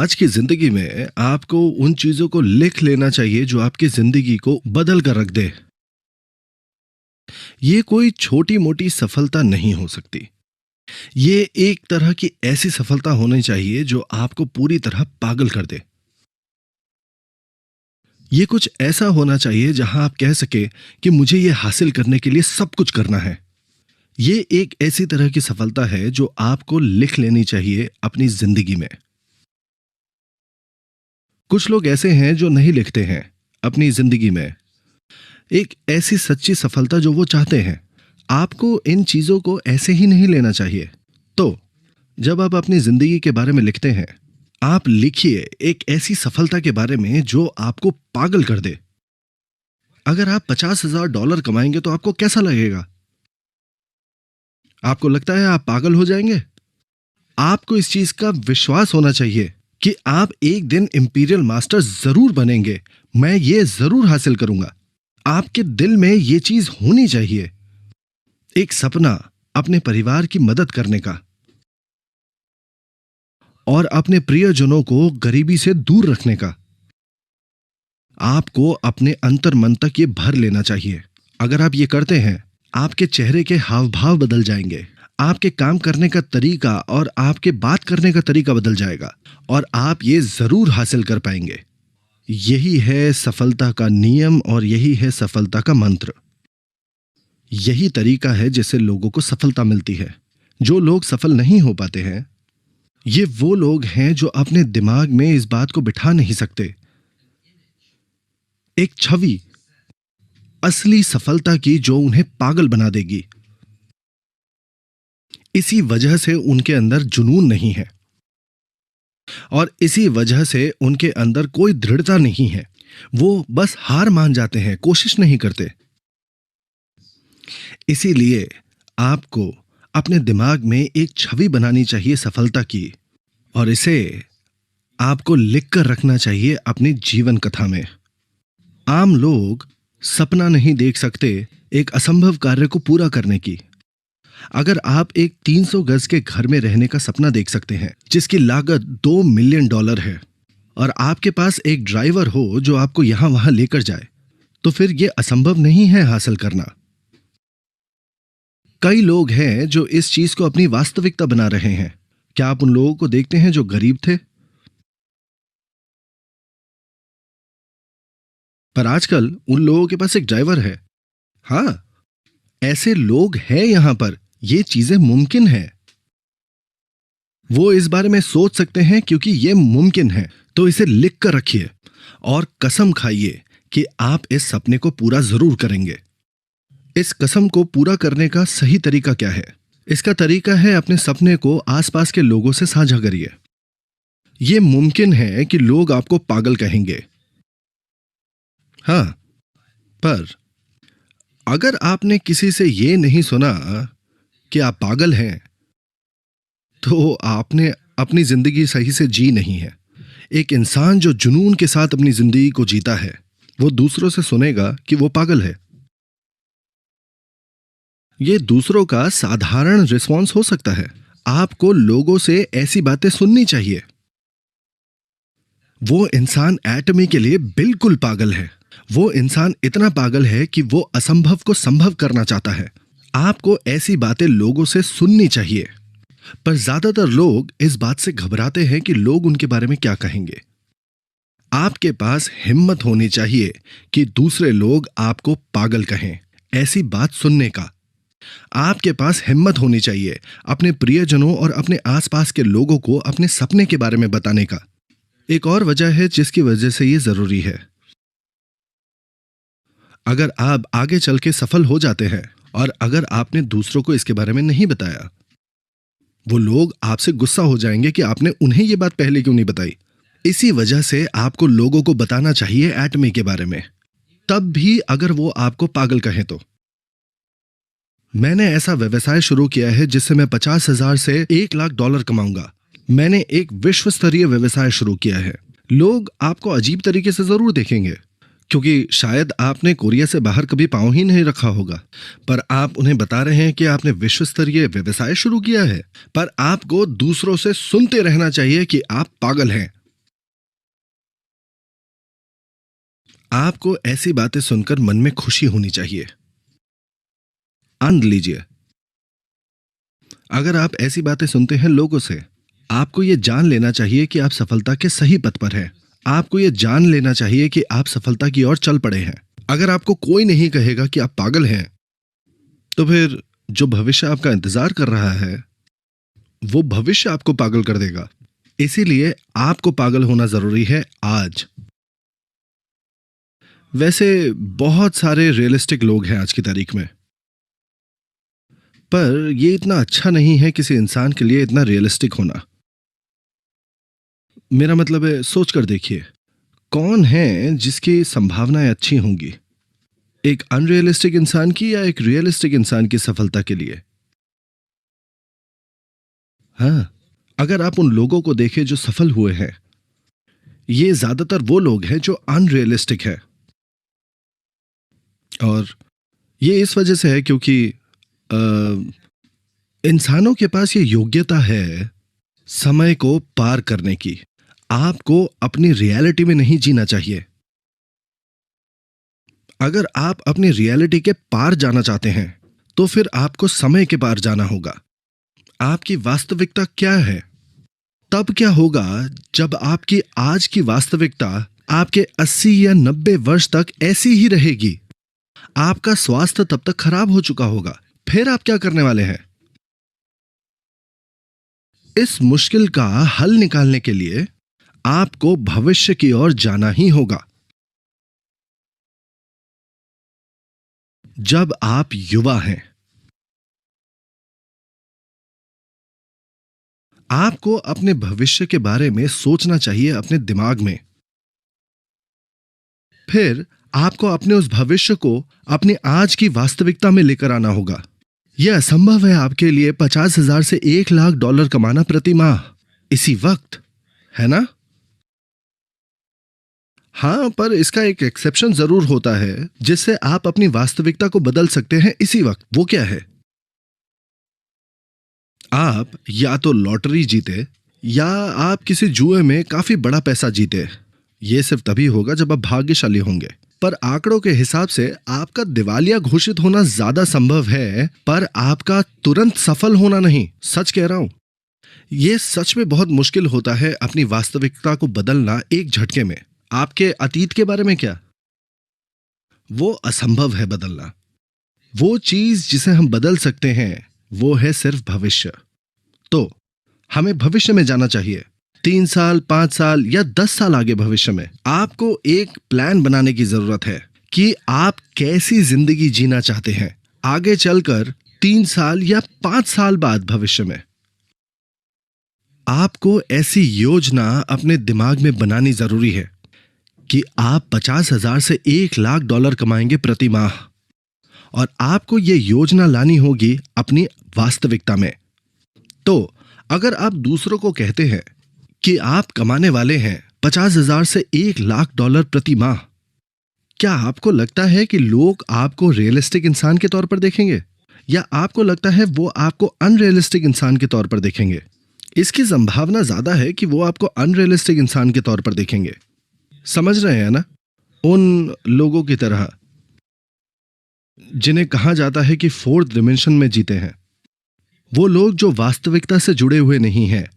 आज की जिंदगी में आपको उन चीजों को लिख लेना चाहिए जो आपकी जिंदगी को बदल कर रख दे। ये कोई छोटी मोटी सफलता नहीं हो सकती। ये एक तरह की ऐसी सफलता होनी चाहिए जो आपको पूरी तरह पागल कर दे। ये कुछ ऐसा होना चाहिए जहां आप कह सके कि मुझे ये हासिल करने के लिए सब कुछ करना है। ये एक ऐसी तरह की सफलता है जो आपको लिख लेनी चाहिए अपनी जिंदगी में। कुछ लोग ऐसे हैं जो नहीं लिखते हैं अपनी जिंदगी में एक ऐसी सच्ची सफलता जो वो चाहते हैं। आपको इन चीजों को ऐसे ही नहीं लेना चाहिए। तो जब आप अपनी जिंदगी के बारे में लिखते हैं, आप लिखिए एक ऐसी सफलता के बारे में जो आपको पागल कर दे। अगर आप $50,000 कमाएंगे तो आपको कैसा लगेगा? आपको लगता है आप पागल हो जाएंगे? आपको इस चीज का विश्वास होना चाहिए कि आप एक दिन इंपीरियल मास्टर जरूर बनेंगे। मैं ये जरूर हासिल करूंगा। आपके दिल में ये चीज होनी चाहिए। एक सपना अपने परिवार की मदद करने का और अपने प्रियजनों को गरीबी से दूर रखने का। आपको अपने अंतर मन तक ये भर लेना चाहिए। अगर आप ये करते हैं, आपके चेहरे के हाव भाव बदल जाएंगे। आपके काम करने का तरीका और आपके बात करने का तरीका बदल जाएगा और आप ये जरूर हासिल कर पाएंगे। यही है सफलता का नियम और यही है सफलता का मंत्र। यही तरीका है जिससे लोगों को सफलता मिलती है। जो लोग सफल नहीं हो पाते हैं, ये वो लोग हैं जो अपने दिमाग में इस बात को बिठा नहीं सकते। एक छवि असली सफलता की जो उन्हें पागल बना देगी। इसी वजह से उनके अंदर जुनून नहीं है और इसी वजह से उनके अंदर कोई दृढ़ता नहीं है। वो बस हार मान जाते हैं, कोशिश नहीं करते। इसीलिए आपको अपने दिमाग में एक छवि बनानी चाहिए सफलता की और इसे आपको लिखकर रखना चाहिए अपनी जीवन कथा में। आम लोग सपना नहीं देख सकते एक असंभव कार्य को पूरा करने की। अगर आप एक 300 गज के घर में रहने का सपना देख सकते हैं जिसकी लागत $2 मिलियन है और आपके पास एक ड्राइवर हो जो आपको यहां वहां लेकर जाए, तो फिर यह असंभव नहीं है हासिल करना। कई लोग हैं जो इस चीज को अपनी वास्तविकता बना रहे हैं। क्या आप उन लोगों को देखते हैं जो गरीब थे? पर आजकल उन लोगों के पास एक ड्राइवर है। हां, ऐसे लोग हैं यहां पर। ये चीजें मुमकिन है। वो इस बारे में सोच सकते हैं क्योंकि ये मुमकिन है। तो इसे लिख कर रखिए और कसम खाइए कि आप इस सपने को पूरा जरूर करेंगे। इस कसम को पूरा करने का सही तरीका क्या है? इसका तरीका है अपने सपने को आसपास के लोगों से साझा करिए। यह मुमकिन है कि लोग आपको पागल कहेंगे। हां, पर अगर आपने किसी से यह नहीं सुना कि आप पागल हैं, तो आपने अपनी जिंदगी सही से जी नहीं है। एक इंसान जो जुनून के साथ अपनी जिंदगी को जीता है, वो दूसरों से सुनेगा कि वो पागल है। ये दूसरों का साधारण रिस्पॉन्स हो सकता है। आपको लोगों से ऐसी बातें सुननी चाहिए। वो इंसान एटमी के लिए बिल्कुल पागल है। वो इंसान इतना पागल है कि वो असंभव को संभव करना चाहता है। आपको ऐसी बातें लोगों से सुननी चाहिए। पर ज्यादातर लोग इस बात से घबराते हैं कि लोग उनके बारे में क्या कहेंगे। आपके पास हिम्मत होनी चाहिए कि दूसरे लोग आपको पागल कहें, ऐसी बात सुनने का। आपके पास हिम्मत होनी चाहिए अपने प्रियजनों और अपने आसपास के लोगों को अपने सपने के बारे में बताने का। एक और वजह है जिसकी वजह से यह जरूरी है। अगर आप आगे चल के सफल हो जाते हैं और अगर आपने दूसरों को इसके बारे में नहीं बताया, वो लोग आपसे गुस्सा हो जाएंगे कि आपने उन्हें ये बात पहले क्यों नहीं बताई। इसी वजह से आपको लोगों को बताना चाहिए एटमी के बारे में, तब भी अगर वो आपको पागल कहें तो। मैंने ऐसा व्यवसाय शुरू किया है जिससे मैं 50,000 से $1 लाख कमाऊंगा। मैंने एक विश्व स्तरीय व्यवसाय शुरू किया है। लोग आपको अजीब तरीके से जरूर देखेंगे क्योंकि शायद आपने कोरिया से बाहर कभी पांव ही नहीं रखा होगा, पर आप उन्हें बता रहे हैं कि आपने विश्व स्तरीय व्यवसाय शुरू किया है। पर आपको दूसरों से सुनते रहना चाहिए कि आप पागल हैं। आपको ऐसी बातें सुनकर मन में खुशी होनी चाहिए। आनंद लीजिए। अगर आप ऐसी बातें सुनते हैं लोगों से, आपको यह जान लेना चाहिए कि आप सफलता के सही पथ पर हैं। आपको यह जान लेना चाहिए कि आप सफलता की ओर चल पड़े हैं। अगर आपको कोई नहीं कहेगा कि आप पागल हैं, तो फिर जो भविष्य आपका इंतजार कर रहा है, वो भविष्य आपको पागल कर देगा। इसीलिए आपको पागल होना जरूरी है आज। वैसे बहुत सारे रियलिस्टिक लोग हैं आज की तारीख में, पर यह इतना अच्छा नहीं है किसी इंसान के लिए इतना रियलिस्टिक होना। मेरा मतलब है, सोच कर देखिए, कौन है जिसकी संभावनाएं अच्छी होंगी, एक अनरियलिस्टिक इंसान की या एक रियलिस्टिक इंसान की सफलता के लिए? हाँ, अगर आप उन लोगों को देखें जो सफल हुए हैं, ये ज्यादातर वो लोग हैं जो अनरियलिस्टिक है। और ये इस वजह से है क्योंकि अ, इंसानों के पास ये योग्यता है समय को पार करने की। आपको अपनी रियलिटी में नहीं जीना चाहिए। अगर आप अपनी रियलिटी के पार जाना चाहते हैं, तो फिर आपको समय के पार जाना होगा। आपकी वास्तविकता क्या है? तब क्या होगा जब आपकी आज की वास्तविकता आपके 80 या 90 वर्ष तक ऐसी ही रहेगी? आपका स्वास्थ्य तब तक खराब हो चुका होगा। फिर आप क्या करने वाले हैं? इस मुश्किल का हल निकालने के लिए आपको भविष्य की ओर जाना ही होगा। जब आप युवा हैं, आपको अपने भविष्य के बारे में सोचना चाहिए अपने दिमाग में। फिर आपको अपने उस भविष्य को अपने आज की वास्तविकता में लेकर आना होगा। यह असंभव है आपके लिए 50,000 से $1,00,000 कमाना प्रति माह इसी वक्त, है ना? हाँ, पर इसका एक एक्सेप्शन जरूर होता है जिससे आप अपनी वास्तविकता को बदल सकते हैं इसी वक्त। वो क्या है? आप या तो लॉटरी जीते या आप किसी जुए में काफी बड़ा पैसा जीते। ये सिर्फ तभी होगा जब आप भाग्यशाली होंगे। पर आंकड़ों के हिसाब से आपका दिवालिया घोषित होना ज्यादा संभव है, पर आपका तुरंत सफल होना नहीं। सच कह रहा हूं। यह सच में बहुत मुश्किल होता है अपनी वास्तविकता को बदलना एक झटके में। आपके अतीत के बारे में क्या? वो असंभव है बदलना। वो चीज जिसे हम बदल सकते हैं वो है सिर्फ भविष्य। तो हमें भविष्य में जाना चाहिए। 3 साल, 5 साल या 10 साल आगे भविष्य में आपको एक प्लान बनाने की जरूरत है कि आप कैसी जिंदगी जीना चाहते हैं आगे चलकर 3 साल या 5 साल बाद भविष्य में। आपको ऐसी योजना अपने दिमाग में बनानी जरूरी है कि आप 50,000 से $1,00,000 कमाएंगे प्रति माह, और आपको यह योजना लानी होगी अपनी वास्तविकता में। तो अगर आप दूसरों को कहते हैं कि आप कमाने वाले हैं 50,000 से $1,00,000 प्रति माह, क्या आपको लगता है कि लोग आपको रियलिस्टिक इंसान के तौर पर देखेंगे, या आपको लगता है वो आपको अनरियलिस्टिक इंसान के तौर पर देखेंगे? इसकी संभावना ज्यादा है कि वो आपको अनरियलिस्टिक इंसान के तौर पर देखेंगे। समझ रहे हैं ना? उन लोगों की तरह जिन्हें कहा जाता है कि फोर्थ डिमेंशन में जीते हैं, वो लोग जो वास्तविकता से जुड़े हुए नहीं हैं।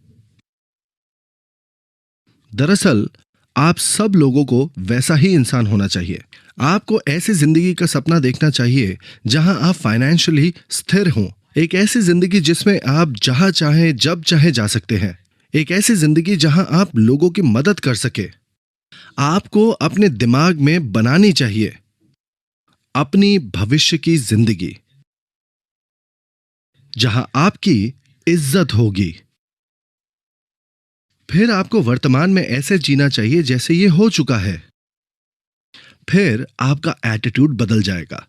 दरअसल आप सब लोगों को वैसा ही इंसान होना चाहिए। आपको ऐसी जिंदगी का सपना देखना चाहिए जहां आप फाइनेंशियली स्थिर हों। एक ऐसी जिंदगी जिसमें आप जहां चाहें जब चाहे जा सकते हैं। एक ऐसी जिंदगी जहां आप लोगों की मदद कर सके। आपको अपने दिमाग में बनानी चाहिए अपनी भविष्य की जिंदगी, जहां आपकी इज्जत होगी। फिर आपको वर्तमान में ऐसे जीना चाहिए जैसे ये हो चुका है। फिर आपका एटीट्यूड बदल जाएगा,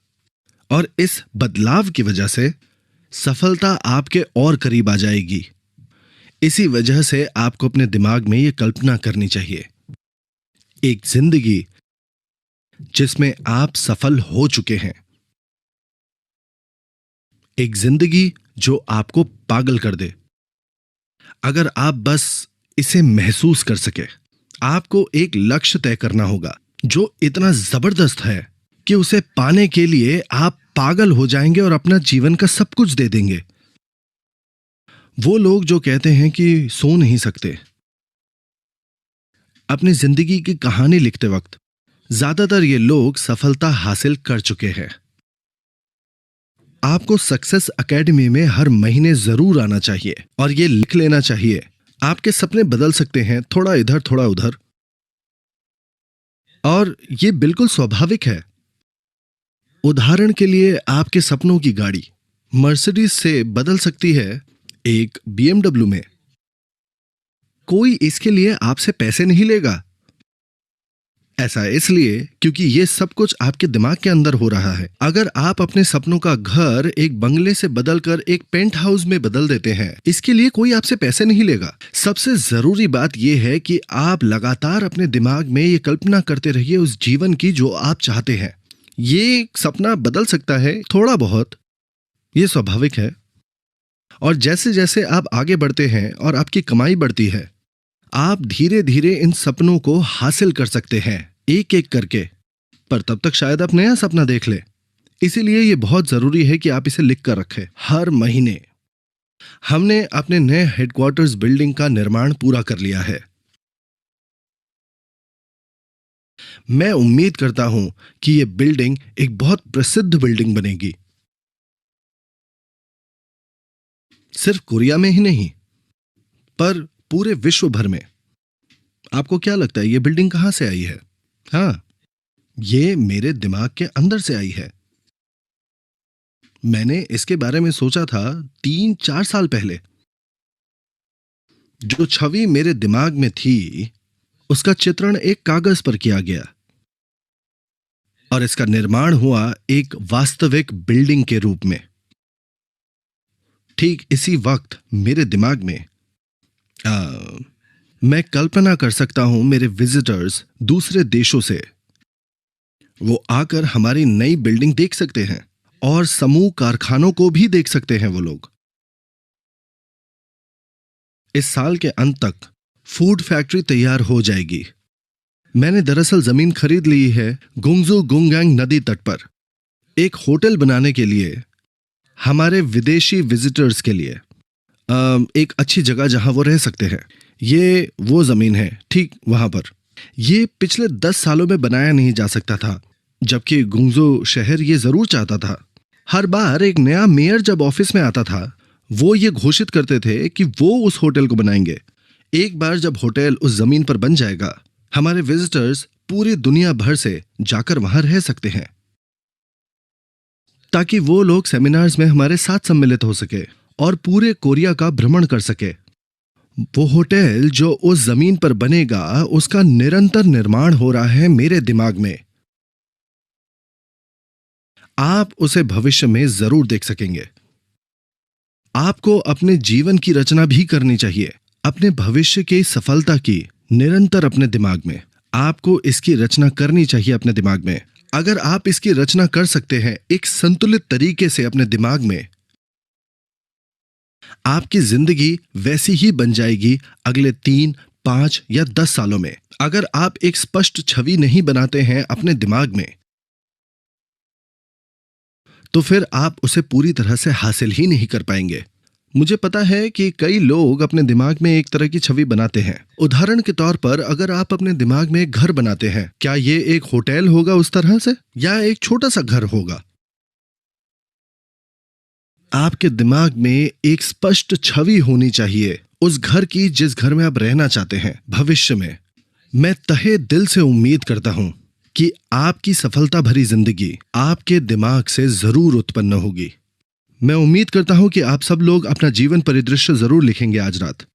और इस बदलाव की वजह से सफलता आपके और करीब आ जाएगी। इसी वजह से आपको अपने दिमाग में ये कल्पना करनी चाहिए, एक जिंदगी जिसमें आप सफल हो चुके हैं, एक जिंदगी जो आपको पागल कर दे। अगर आप बस इसे महसूस कर सके, आपको एक लक्ष्य तय करना होगा जो इतना जबरदस्त है कि उसे पाने के लिए आप पागल हो जाएंगे और अपना जीवन का सब कुछ दे देंगे। वो लोग जो कहते हैं कि सो नहीं सकते, अपनी जिंदगी की कहानी लिखते वक्त ज्यादातर ये लोग सफलता हासिल कर चुके हैं। आपको सक्सेस एकेडमी में हर महीने जरूर आना चाहिए और ये लिख लेना चाहिए। आपके सपने बदल सकते हैं, थोड़ा इधर थोड़ा उधर, और ये बिल्कुल स्वाभाविक है। उदाहरण के लिए आपके सपनों की गाड़ी मर्सिडीज से बदल सकती है एक बीएमडब्ल्यू में। कोई इसके लिए आपसे पैसे नहीं लेगा। ऐसा इसलिए क्योंकि ये सब कुछ आपके दिमाग के अंदर हो रहा है। अगर आप अपने सपनों का घर एक बंगले से बदलकर एक पेंट हाउस में बदल देते हैं, इसके लिए कोई आपसे पैसे नहीं लेगा। सबसे जरूरी बात यह है कि आप लगातार अपने दिमाग में ये कल्पना करते रहिए उस जीवन की जो आप चाहते हैं। ये सपना बदल सकता है थोड़ा बहुत, ये स्वाभाविक है। और जैसे जैसे आप आगे बढ़ते हैं और आपकी कमाई बढ़ती है, आप धीरे धीरे इन सपनों को हासिल कर सकते हैं एक एक करके। पर तब तक शायद आप नया सपना देख ले। इसीलिए यह बहुत जरूरी है कि आप इसे लिख कर रखें। हर महीने हमने अपने नए हेडक्वार्टर्स बिल्डिंग का निर्माण पूरा कर लिया है। मैं उम्मीद करता हूं कि यह बिल्डिंग एक बहुत प्रसिद्ध बिल्डिंग बनेगी, सिर्फ कोरिया में ही नहीं पर पूरे विश्व भर में। आपको क्या लगता है यह बिल्डिंग कहां से आई है? हाँ, ये मेरे दिमाग के अंदर से आई है। मैंने इसके बारे में सोचा था 3-4 साल पहले। जो छवि मेरे दिमाग में थी उसका चित्रण एक कागज पर किया गया और इसका निर्माण हुआ एक वास्तविक बिल्डिंग के रूप में। ठीक इसी वक्त मेरे दिमाग में मैं कल्पना कर सकता हूं मेरे विजिटर्स दूसरे देशों से, वो आकर हमारी नई बिल्डिंग देख सकते हैं और समूह कारखानों को भी देख सकते हैं वो लोग। इस साल के अंत तक फूड फैक्ट्री तैयार हो जाएगी। मैंने दरअसल जमीन खरीद ली है गुंगजू गुंगैंग नदी तट पर एक होटल बनाने के लिए, हमारे विदेशी विजिटर्स के लिए एक अच्छी जगह जहां वो रह सकते हैं। ये वो जमीन है ठीक वहां पर। ये पिछले 10 सालों में बनाया नहीं जा सकता था, जबकि गुंगजू शहर ये जरूर चाहता था। हर बार एक नया मेयर जब ऑफिस में आता था, वो ये घोषित करते थे कि वो उस होटल को बनाएंगे। एक बार जब होटल उस जमीन पर बन जाएगा, हमारे विजिटर्स पूरी दुनिया भर से जाकर वहां रह सकते हैं, ताकि वो लोग सेमिनार्स में हमारे साथ सम्मिलित हो सके और पूरे कोरिया का भ्रमण कर सके। वो होटल जो उस जमीन पर बनेगा, उसका निरंतर निर्माण हो रहा है मेरे दिमाग में। आप उसे भविष्य में जरूर देख सकेंगे। आपको अपने जीवन की रचना भी करनी चाहिए, अपने भविष्य की सफलता की, निरंतर अपने दिमाग में। आपको इसकी रचना करनी चाहिए अपने दिमाग में। अगर आप इसकी रचना कर सकते हैं एक संतुलित तरीके से अपने दिमाग में, आपकी जिंदगी वैसी ही बन जाएगी अगले 3, 5 या 10 सालों में। अगर आप एक स्पष्ट छवि नहीं बनाते हैं अपने दिमाग में, तो फिर आप उसे पूरी तरह से हासिल ही नहीं कर पाएंगे। मुझे पता है कि कई लोग अपने दिमाग में एक तरह की छवि बनाते हैं। उदाहरण के तौर पर अगर आप अपने दिमाग में एक घर बनाते हैं, क्या ये एक होटल होगा उस तरह से, या एक छोटा सा घर होगा? आपके दिमाग में एक स्पष्ट छवि होनी चाहिए उस घर की जिस घर में आप रहना चाहते हैं भविष्य में। मैं तहे दिल से उम्मीद करता हूं कि आपकी सफलता भरी जिंदगी आपके दिमाग से जरूर उत्पन्न होगी। मैं उम्मीद करता हूं कि आप सब लोग अपना जीवन परिदृश्य जरूर लिखेंगे आज रात।